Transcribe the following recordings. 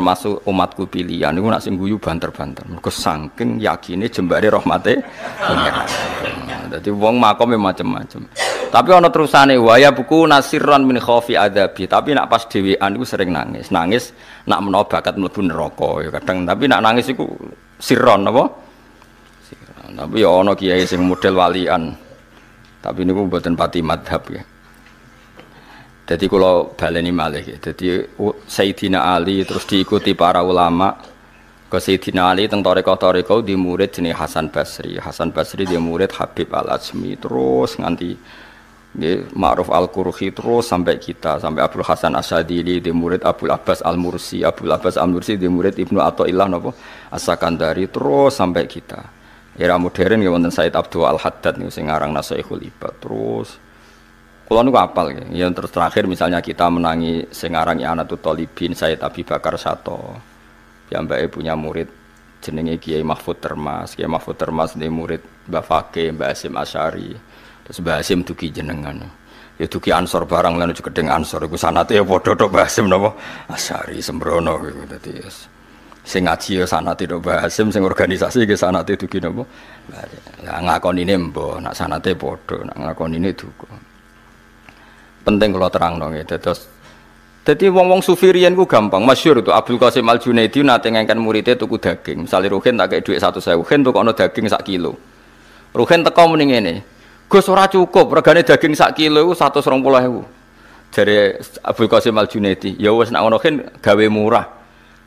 termasuk umatku pilihan niku nak sing guyu banter-banter. Mergo saking yakine jembare rahmate pangeran. Dadi wong makome macam-macam. Tapi ana terusane waya buku nasirran min khaufi adabi. Tapi nak pas dhewean iku sering nangis. Nangis nak menawa bakat mlebu neraka ya kadang. Tapi nak nangis iku sirron apa? Sirron. Tapi ya ana kiai sing model walian. Tapi niku mboten pati madhab ya. Jadi kalau baleni malih ya. Jadi Sayyidina Ali terus diikuti para ulama. Ke Sayyidina Ali teng tarekah-tarekah di murid jenenge Hasan Basri. Hasan Basri dia murid Habib Al-Azmi terus nganti nggih Ma'ruf Al-Qurhi terus sampai kita sampai Abdul Hasan Asyadili di murid Abdul Abbas Al-Mursi. Abdul Abbas Al-Mursi di murid Ibnu Athaillah napa As-Sakandari terus sampai kita. Era modern ya wonten Said Abdul Al-Haddad niku sing aran Nasihatul Ibad terus kalau niku apal ya. Yang terus terakhir misalnya kita menangi sing aran I'anatul Thalibin Said Abi Bakar Sato. Piyambake punya murid jenenge Kiai Mahfud Termas. Kiai Mahfud Termas ini murid Mbah Fakih, Mbah Hasyim Asy'ari. Terus Mbah Hasyim dugi jenengan. Ya dugi Ansor barang lan gedeng Ansor iku sanate ya padha tok Mbah Hasyim napa Asy'ari sembrono iku dadi sing ngaji ya sanate tok Mbah Hasyim sing organisasi ge sanate dugi napa. Lah ngakonine mbah nak sanate padha nak ngakonine duka. Penting kalau terang dong ya. Jadi wong-wong sufi riyen ku gampang. Masyhur itu Abdul Qasim Al Junaidi nate ngengken muridé tuku daging. Misale Ruhin tak kei dhuwit 100.000, Ruhin tukokno daging sak kilo. Ruhin teko muni ngene. Gus ora cukup, regane daging sak kilo iku 120.000. Jare Abdul Qasim Al Junaidi, ya wis nek ngono Ruhin gawe murah.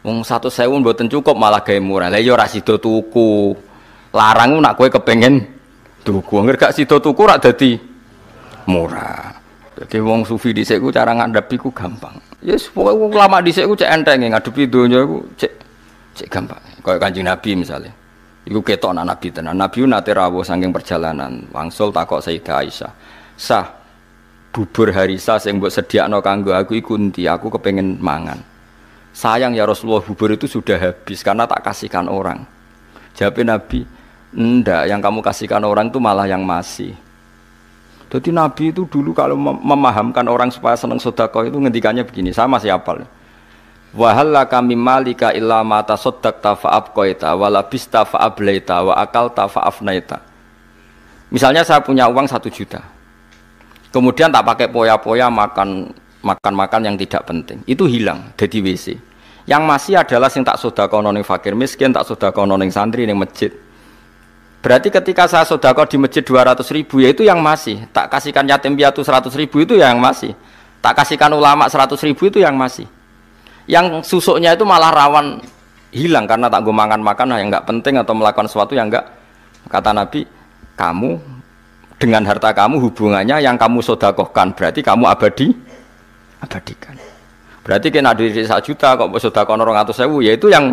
Wong 100.000 mboten cukup malah gawe murah. Lah ya ora sida tuku. Larang nak kowe kepengin tuku. Angger gak sida tuku ora dadi murah. Jadi wong sufi dhisik ku cara ngadepi ku gampang. Ya yes, pokoke ulama dhisik ku cek enteng ngadepi donya ku cek gampang. Kaya Kanjeng Nabi misalnya. Iku ketok anak Nabi tenan. Nabi nate rawuh saking perjalanan, wangsul takok Sayyidah Aisyah. Sah bubur harisa sing mbok sediakno kanggo aku iku endi? Aku kepengin mangan. Sayang ya Rasulullah bubur itu sudah habis karena tak kasihkan orang. Jawab Nabi, "Ndak, yang kamu kasihkan orang itu malah yang masih." Jadi Nabi itu dulu kalau memahamkan orang supaya senang sedekah itu ngendikannya begini, sama siapa? Wa hallaka mim malika illa ma tasaddaqta fa abqaita wa labista fa ablaita wa akalta fa afnaita. Misalnya saya punya uang 1 juta. Kemudian tak pakai poya-poya makan yang tidak penting. Itu hilang dari WC. Yang masih adalah sing tak sedekahno ning fakir miskin, tak sedekahno ning santri ning masjid. Berarti ketika saya sedekah di masjid 200.000 ya itu yang masih. Tak kasihkan yatim piatu 100.000 itu yang masih. Tak kasihkan ulama 100.000 itu yang masih. Yang susuknya itu malah rawan hilang karena tak gue makan yang enggak penting atau melakukan sesuatu yang enggak. Kata Nabi, kamu dengan harta kamu hubungannya yang kamu sedekahkan berarti kamu abadikan. Berarti kena duit 1 juta kok sedekah 200.000 ya itu yang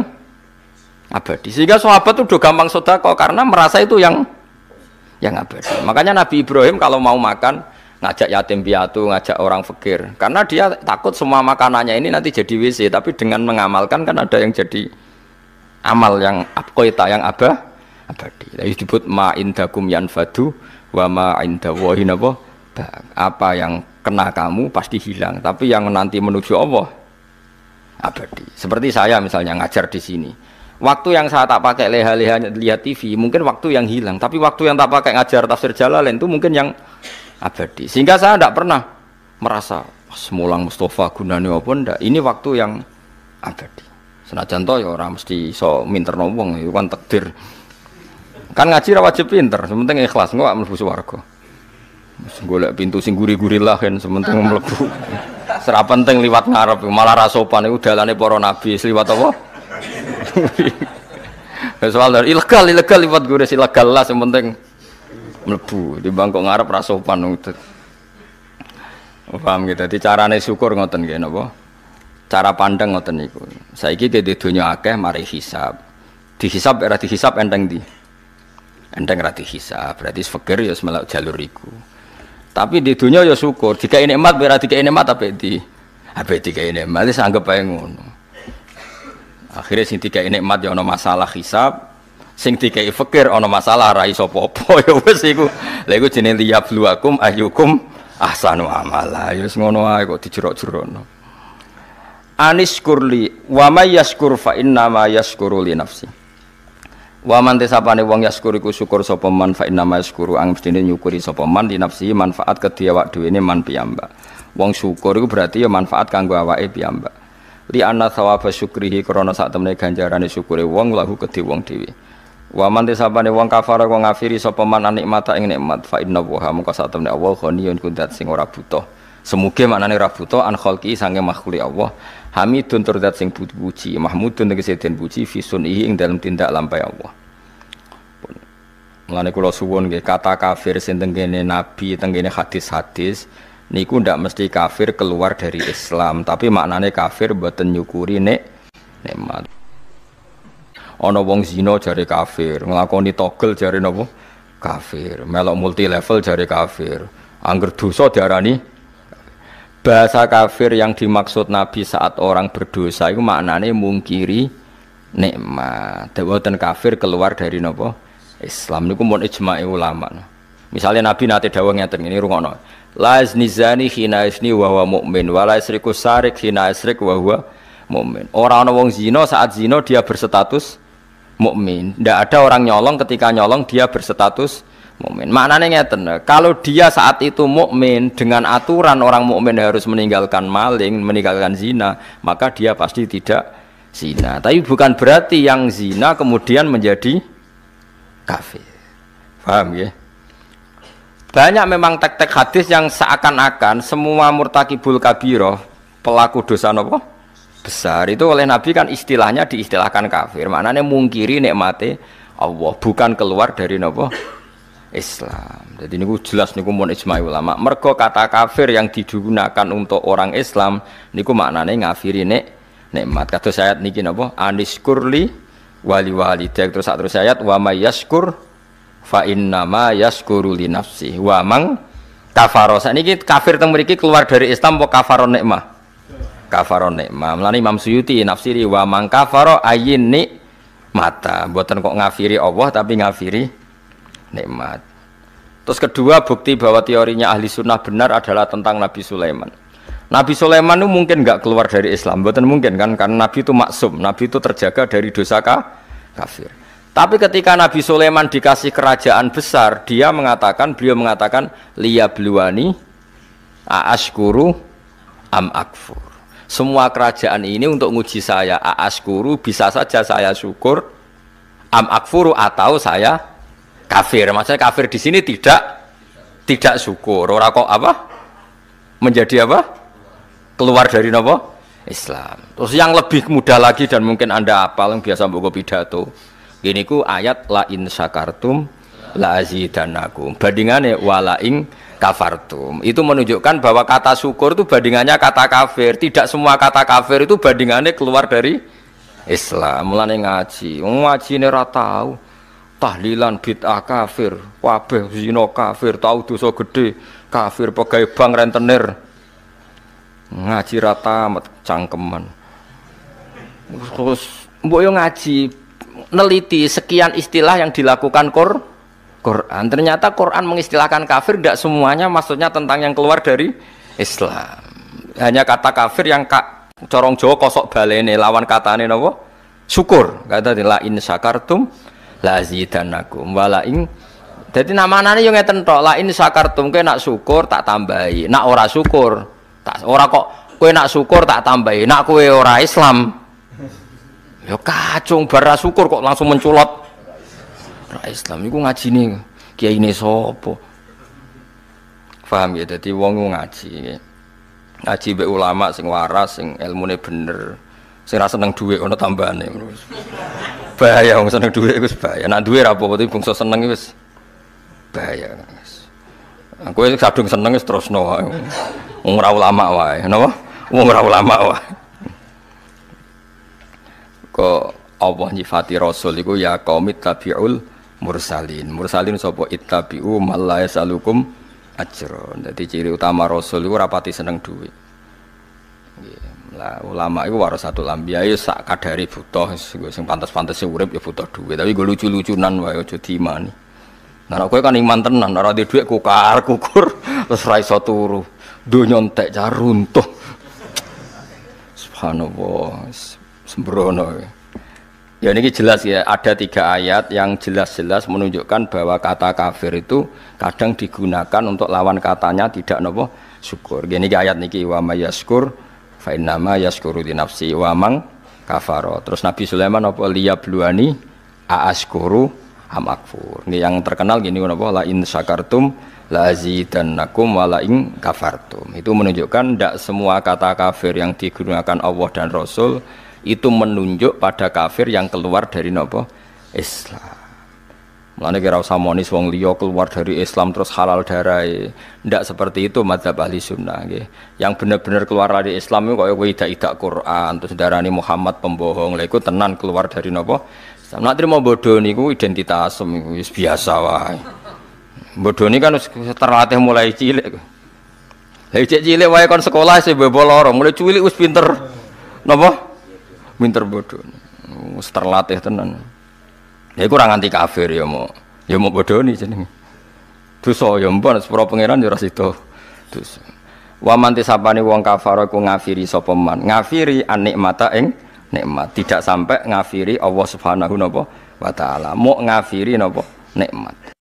abadi. Sehingga sahabat itu udah gampang sedekah karena merasa itu yang abadi. Makanya Nabi Ibrahim kalau mau makan ngajak yatim piatu, ngajak orang fakir. Karena dia takut semua makanannya ini nanti jadi WC, tapi dengan mengamalkan kan ada yang jadi amal yang abqaita yang abadi. Lalu disebut ma indakum yanfadu wa ma indallahi apa yang kena kamu pasti hilang, tapi yang nanti menuju Allah abadi. Seperti saya misalnya ngajar di sini. Waktu yang saya tak pakai leha-leha lihat TV, mungkin waktu yang hilang. Tapi waktu yang tak pakai ngajar tafsir Jalalain itu mungkin yang abadi. Sehingga saya tidak pernah merasa semulang Mustafa gunane apa ndak. Ini waktu yang abadi. Senajan to ya ora mesti iso minterno wong, itu kan takdir. Kan ngaji ra wajib pinter, sementing ikhlas engko mlebu swarga. Golek pintu sing guri-guri lah kan sementing mlebu. Sera penting liwat ngarep, malah ra sopan iku dalane para nabi, liwat apa? Soal dari ilegal liwat gue ilegal lah yang penting mlebu di bangkok ngarep ra sopan ngoten. Paham gitu. Dadi carane syukur ngoten nggih napa? Cara pandang ngoten niku. Saiki ge donya akeh mari hisab. Dihisab ora dihisab enteng ndi? Enteng ra dihisab. Berarti fakir ya melok jalur iku. Tapi di dunia ya syukur. Dikai nikmat ora dikai nikmat apik di. Apik dikai nikmat wis anggap ae ngono. Akhirnya sing dikai nikmat ya ana masalah hisab, sing dikai fakir ana masalah ra iso apa-apa ya wis iku. Lha iku jenenge liyabluwakum ayyukum ahsanu amala. Ya wis ngono ae kok dijerok-jerokno. Aniskurli wa may yaskur fa inna ma yaskuru li nafsi. Wa man tesapane wong yaskur iku syukur sapa man fa inna ma yaskuru ang mestine nyukuri sapa man li nafsi manfaat kedhi awak dhewe ne man piyambak. Wong syukur iku berarti ya manfaat kanggo awake piyambak. Li anna thawaba syukrihi krana sak temene ganjarane syukure wong lahu kedhi wong dhewe. Wa man tisabane wong kafara wong ngafiri sapa man nikmata ing nikmat fa inna wa mongko sak temene Allah ghaniyun kudat sing ora butuh. Semuge maknane ora butuh an khalqi sange makhluk Allah. Hamidun tur zat sing puji, mahmudun tegese den puji fi sunihi ing dalem tindak lampahe Allah. Mulane kula suwun nggih kata kafir sing tengene nabi tengene hadis-hadis niku ndak mesti kafir keluar dari Islam, tapi maknane kafir mboten nyukuri nikmat. Ana wong zina jare kafir, nglakoni togel jare napa? Kafir. Melok multi level jare kafir. Angger dosa diarani bahasa kafir yang dimaksud Nabi saat orang berdosa itu maknane mungkiri nikmat. Dawuhan kafir keluar dari napa? Islam niku mun ijma'i ulama. Misalnya Nabi nate dawuh ngeten ngene rungokno. La yazni hina yazni wa huwa mukmin wa la yasriku sarik hina yasrik wa huwa mukmin. Ora ana wong zina saat zina dia berstatus mukmin. Tidak ada orang nyolong ketika nyolong dia berstatus mukmin. Maknanya ngeten, kalau dia saat itu mukmin dengan aturan orang mukmin harus meninggalkan maling, meninggalkan zina, maka dia pasti tidak zina. Tapi bukan berarti yang zina kemudian menjadi kafir. Paham ya? Banyak memang tek-tek hadis yang seakan-akan semua murtakibul kabiroh, pelaku dosa apa? Besar itu oleh Nabi kan istilahnya diistilahkan kafir, maknanya mungkiri nikmate Allah, bukan keluar dari napa Islam. Jadi niku jelas niku mun ijma' ulama. Mergo kata kafir yang digunakan untuk orang Islam niku maknanya ngafiri nikmat. Kados ayat niki napa? Aniskurli wali walidak terus ayat wa may yaskur fa inna ma yaskuru li nafsi wa mang kafaro. Saniki kafir teng mriki keluar dari Islam apa kafaron nikmah? Kafaron nikmah. Mulane Imam Suyuti nafsiri wa mang kafaro ayin nikmata. Mboten kok ngafiri Allah tapi ngafiri nikmat. Terus kedua bukti bahwa teorinya ahli sunnah benar adalah tentang Nabi Sulaiman. Nabi Sulaiman itu mungkin nggak keluar dari Islam, mboten mungkin kan? Karena Nabi itu maksum, Nabi itu terjaga dari dosa kafir. Tapi ketika Nabi Sulaiman dikasih kerajaan besar, beliau mengatakan liyabluwani aashkuru am akfur. Semua kerajaan ini untuk nguji saya, aashkuru bisa saja saya syukur, am akfuru atau saya kafir. Maksudnya kafir di sini tidak syukur. Ora kok apa? Menjadi apa? Keluar dari apa? Islam. Terus yang lebih mudah lagi dan mungkin Anda hafal yang biasa mbok pidato. Gini ku ayat la in syakartum la azidannakum. Bandingannya wala in kafartum. Itu menunjukkan bahwa kata syukur itu bandingannya kata kafir. Tidak semua kata kafir itu bandingannya keluar dari Islam. Mulane ngaji. Ngaji ini ora tahu. Tahlilan bid'ah kafir, wabeh zina kafir, tahu dosa gede kafir, pegawai bank rentenir. Ngaji rata amat cangkeman. Terus mbok yo ngaji neliti sekian istilah yang dilakukan Quran. Ternyata Quran mengistilahkan kafir tidak semuanya maksudnya tentang yang keluar dari Islam. Hanya kata kafir yang corong Jawa kosok balene lawan katane napa? Syukur. Kata la in syakartum la azidannakum wala ing. Dadi namanane yo ngeten tok, la in syakartum kowe nak syukur tak tambahi. Nak ora syukur, tak ora kok kowe nak syukur tak tambahi. Nak kowe ora Islam ya kacung bara syukur kok langsung menculot ora Islam. Iku ngajine kiai ne sapa? Paham ya? Dadi wong ngaji. Ngaji mbek ulama sing waras, sing ilmune bener, sing ra seneng dhuwit ana tambahane. Bahaya wong seneng dhuwit iku bahaya. Nek duwe ra apa-apa iki bangsa seneng wis bahaya. Aku wis kadung seneng wis terusno wae. Wong ora ulama wae, napa? Wong ora ulama wae. Kok Allah nyifati Rasul iku ya qaumit tabiul mursalin. Mursalin sapa ittabi'u mal la yasalukum ajron. Dadi ciri utama Rasul iku rapati seneng dhuwit. Nggih. Lah ulama iku warasatul anbiya ya sak kadare butuh sing pantes-pantes urip ya butuh dhuwit. Tapi go lucu-lucunan wae aja diimani. Nah kowe kan iman tenan ora duwe dhuwit kukur terus ra iso turu. Donya entek cah runtuh. Subhanallah, sembrono. Ya ini jelas ya, ada 3 ayat yang jelas-jelas menunjukkan bahwa kata kafir itu kadang digunakan untuk lawan katanya tidak nopo syukur. Gini ayat niki wa may yaskur fa innama yaskuru li nafsi wa man kafara. Terus Nabi Sulaiman apa liyabluani aaskuru am akfur. Ini yang terkenal gini napa la in syakartum la azidannakum wa la in kafartum. Itu menunjukkan tidak semua kata kafir yang digunakan Allah dan Rasul itu menunjuk pada kafir yang keluar dari nopo Islam. Mulane kira usah monis wong liya keluar dari Islam terus halal darai. Ndak seperti itu madzhab ahli sunnah nggih. Yang benar-benar keluar dari Islam itu kaya kowe idak Quran terus darani Muhammad pembohong. Lha iku tenan keluar dari nopo Islam. Nek trimo bodho niku identitas wis biasa wae. Bodho ni kan terlatih mulai cilik. Lah cilik wae kon sekolah sing bebo loro, mulai cilik wis pinter napa? Pinter bodoh, terlatih tenan. Ya iku ora nganti kafir ya mau bodoh nih jenenge. Dosa ya mbon sepuro pangeran ya ora sida. Dosa. Wa man tisapane wong kafir iku ngafiri sapa man. Ngafiri an-nikmata ing nikmat, tidak sampai ngafiri Allah Subhanahu wa taala. Mau ngafiri napa nikmat.